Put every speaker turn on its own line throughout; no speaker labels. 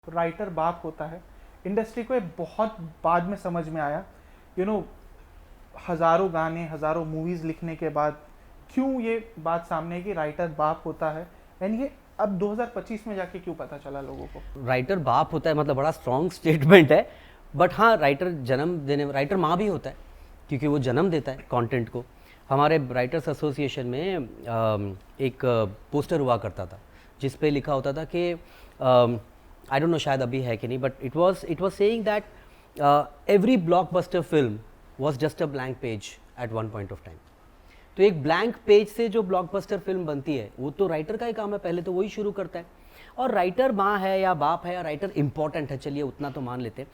Writer बाप होता है। इंडस्ट्री को ये बहुत बाद में समझ में आया, हज़ारों गाने, हज़ारों मूवीज़ लिखने के बाद क्यों ये बात सामने है कि राइटर बाप होता है। एंड ये अब 2025 में जाके क्यों पता चला लोगों को।
राइटर बाप होता है मतलब बड़ा स्ट्रॉन्ग स्टेटमेंट है, बट हाँ, राइटर माँ भी होता है, क्योंकि वो जन्म देता है कंटेंट को। हमारे राइटर्स एसोसिएशन में एक पोस्टर हुआ करता था जिस पे लिखा होता था कि आई डोंट नो शायद अभी है कि नहीं, but it was saying that every blockbuster film was just a blank page eight one point of time. तो एक ब्लैंक पेज से जो ब्लॉकबस्टर फिल्म बनती है वो तो राइटर का ही काम है, पहले तो वही शुरू करता है। और राइटर माँ है या बाप है या राइटर इंपॉर्टेंट है, चलिए उतना तो मान लेते हैं।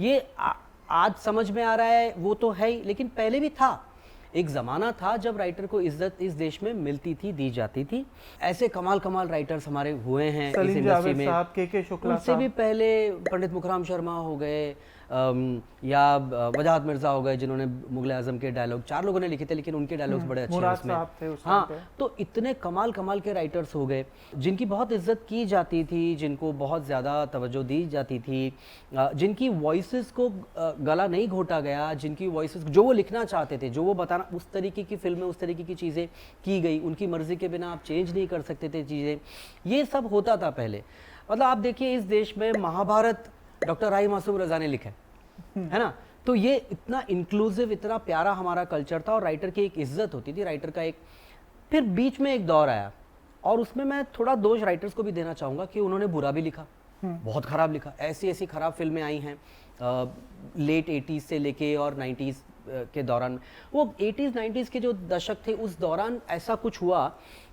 ये आज समझ में आ रहा है, वो तो है ही, लेकिन पहले भी था। एक ज़माना था जब राइटर को इज्जत इस देश में मिलती थी, दी जाती थी। ऐसे कमाल राइटर्स हमारे हुए हैं इस इंडस्ट्री में। उनसे भी पहले पंडित मुखराम शर्मा हो गए, या वजाहत मिर्ज़ा हो गए, जिन्होंने मुगल आजम के डायलॉग 4 लोगों ने लिखे थे, लेकिन उनके डायलॉग्स बड़े अच्छे हैं उसमें। हाँ, तो इतने कमाल के राइटर्स हो गए जिनकी बहुत इज्जत की जाती थी, जिनको बहुत ज़्यादा तवज्जो दी जाती थी, जिनकी वॉइसेस को गला नहीं घोटा गया, जिनकी वॉइसेस जो वो लिखना चाहते थे, जो वो बताना, उस तरीके की फिल्में, उस तरीके की चीज़ें की गई। उनकी मर्जी के बिना आप चेंज नहीं कर सकते थे चीज़ें। ये सब होता था पहले। मतलब आप देखिए, इस देश में महाभारत डॉक्टर राही मासूम रजा ने लिखा है ना। तो ये इतना इंक्लूसिव, इतना प्यारा हमारा कल्चर था, और राइटर की एक इज्जत होती थी, राइटर का एक। फिर बीच में एक दौर आया, और उसमें मैं थोड़ा दोष राइटर्स को भी देना चाहूँगा कि उन्होंने बुरा भी लिखा, बहुत ख़राब लिखा। ऐसी खराब फिल्में आई हैं लेट 80s से लेके और 90s के दौरान। वो 80s 90s के जो दशक थे, उस दौरान ऐसा कुछ हुआ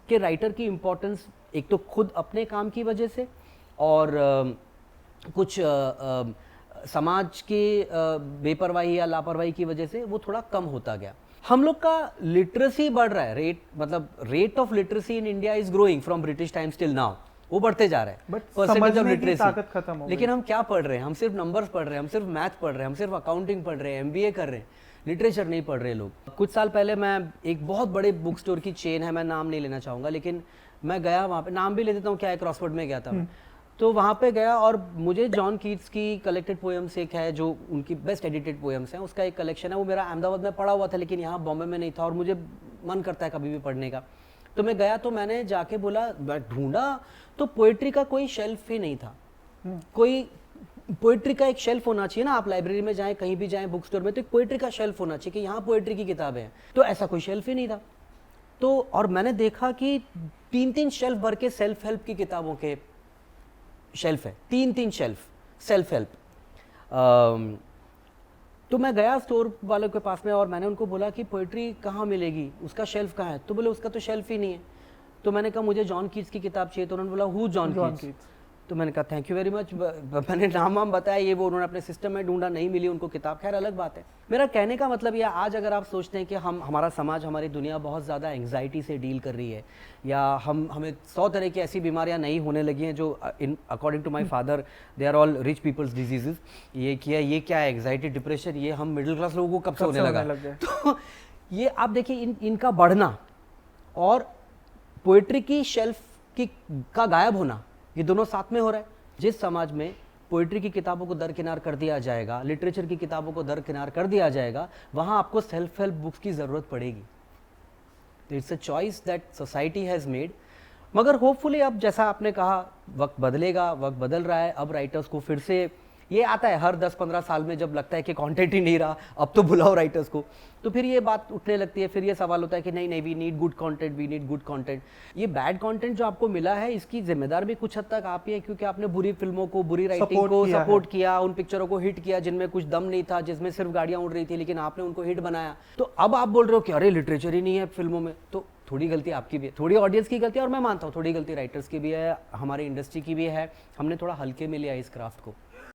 कि राइटर की इम्पोर्टेंस एक तो खुद अपने काम की वजह से, और कुछ समाज के बेपरवाही या लापरवाही की वजह से वो थोड़ा कम होता गया। हम लोग का लिटरेसी बढ़ रहा है, rate of literacy in India is growing from British times till now. वो बढ़ते जा रहा है, परसेंटेज ऑफ लिटरेसी। लेकिन हम क्या पढ़ रहे हैं? हम सिर्फ नंबर्स पढ़ रहे हैं, हम सिर्फ मैथ पढ़ रहे हैं, हम सिर्फ अकाउंटिंग पढ़ रहे हैं, MBA कर रहे हैं, लिटरेचर नहीं पढ़ रहे लोग। कुछ साल पहले मैं एक बहुत बड़े बुक स्टोर की चेन है, मैं नाम नहीं लेना चाहूँगा, लेकिन मैं गया वहाँ पे, नाम भी ले देता हूँ क्या है, क्रॉसवर्ड में गया था मैं। तो वहाँ पे गया, और मुझे जॉन कीट्स की कलेक्टेड पोएम्स एक है जो उनकी बेस्ट एडिटेड पोएम्स हैं, उसका एक कलेक्शन है। वो मेरा अहमदाबाद में पढ़ा हुआ था, लेकिन यहाँ बॉम्बे में नहीं था, और मुझे मन करता है कभी भी पढ़ने का। तो मैं गया, तो मैंने जाके बोला, ढूंढा, तो पोइट्री का कोई शेल्फ ही नहीं था। कोई पोइट्री का एक शेल्फ होना चाहिए ना, आप लाइब्रेरी में जाएं, कहीं भी जाएं, बुक स्टोर में, तो एक पोइट्री का शेल्फ होना चाहिए कि यहाँ पोइट्री की किताबें हैं। तो ऐसा कोई शेल्फ ही नहीं था। तो और मैंने देखा कि 3-3 शेल्फ भर के सेल्फ हेल्प की किताबों के शेल्फ है, 3-3 शेल्फ सेल्फ हेल्प। तो मैं गया स्टोर वालों के पास में, और मैंने उनको बोला कि पोइट्री कहाँ मिलेगी, उसका शेल्फ कहाँ है? तो बोले उसका तो शेल्फ ही नहीं है। तो मैंने कहा मुझे जॉन कीट्स की किताब चाहिए। तो उन्होंने बोला हु जॉन कीट्स? तो मैंने कहा थैंक यू वेरी मच। मैंने नाम बताया, ये वो, उन्होंने अपने सिस्टम में ढूंढा, नहीं मिली उनको किताब। खैर अलग बात है। मेरा कहने का मतलब यह, आज अगर आप सोचते हैं कि हमारा समाज, हमारी दुनिया बहुत ज़्यादा एंग्जाइटी से डील कर रही है, या हमें 100 तरह की ऐसी बीमारियां नहीं होने लगी हैं जो according to my father they are all rich people's diseases, ये क्या है एंग्जाइटी, डिप्रेशन, ये हम मिडिल क्लास लोगों को कब से होने लगा। तो ये आप देखिए, इनका बढ़ना और पोइट्री की शेल्फ का गायब होना, ये दोनों साथ में हो रहा है। जिस समाज में पोइट्री की किताबों को दरकिनार कर दिया जाएगा, लिटरेचर की किताबों को दरकिनार कर दिया जाएगा, वहाँ आपको सेल्फ हेल्प बुक्स की ज़रूरत पड़ेगी। तो it's a choice that society has made. मगर होपफुली अब जैसा आपने कहा, वक्त बदलेगा, वक्त बदल रहा है। अब राइटर्स को फिर से ये आता है हर 10-15 साल में, जब लगता है कि कंटेंट ही नहीं रहा, अब तो बुलाओ राइटर्स को, तो फिर ये बात उठने लगती है। फिर ये सवाल होता है कि नहीं, we need good content, we need good content. ये बैड कंटेंट जो आपको मिला है, इसकी जिम्मेदार भी कुछ हद तक आप ही है, क्योंकि आपने बुरी फिल्मों को, बुरी राइटिंग को सपोर्ट किया, उन पिक्चरों को हिट किया जिनमें कुछ दम नहीं था, जिसमें सिर्फ गाड़ियाँ उड़ रही थी, लेकिन आपने उनको हिट बनाया। तो अब आप बोल रहे हो कि अरे लिटरेचर ही नहीं है फिल्मों में, तो थोड़ी गलती आपकी भी है, थोड़ी ऑडियंस की गलती है, और मैं मानता हूँ थोड़ी गलती राइटर्स की भी है, हमारी इंडस्ट्री की भी है। हमने थोड़ा हल्के में लिया इस क्राफ्ट को।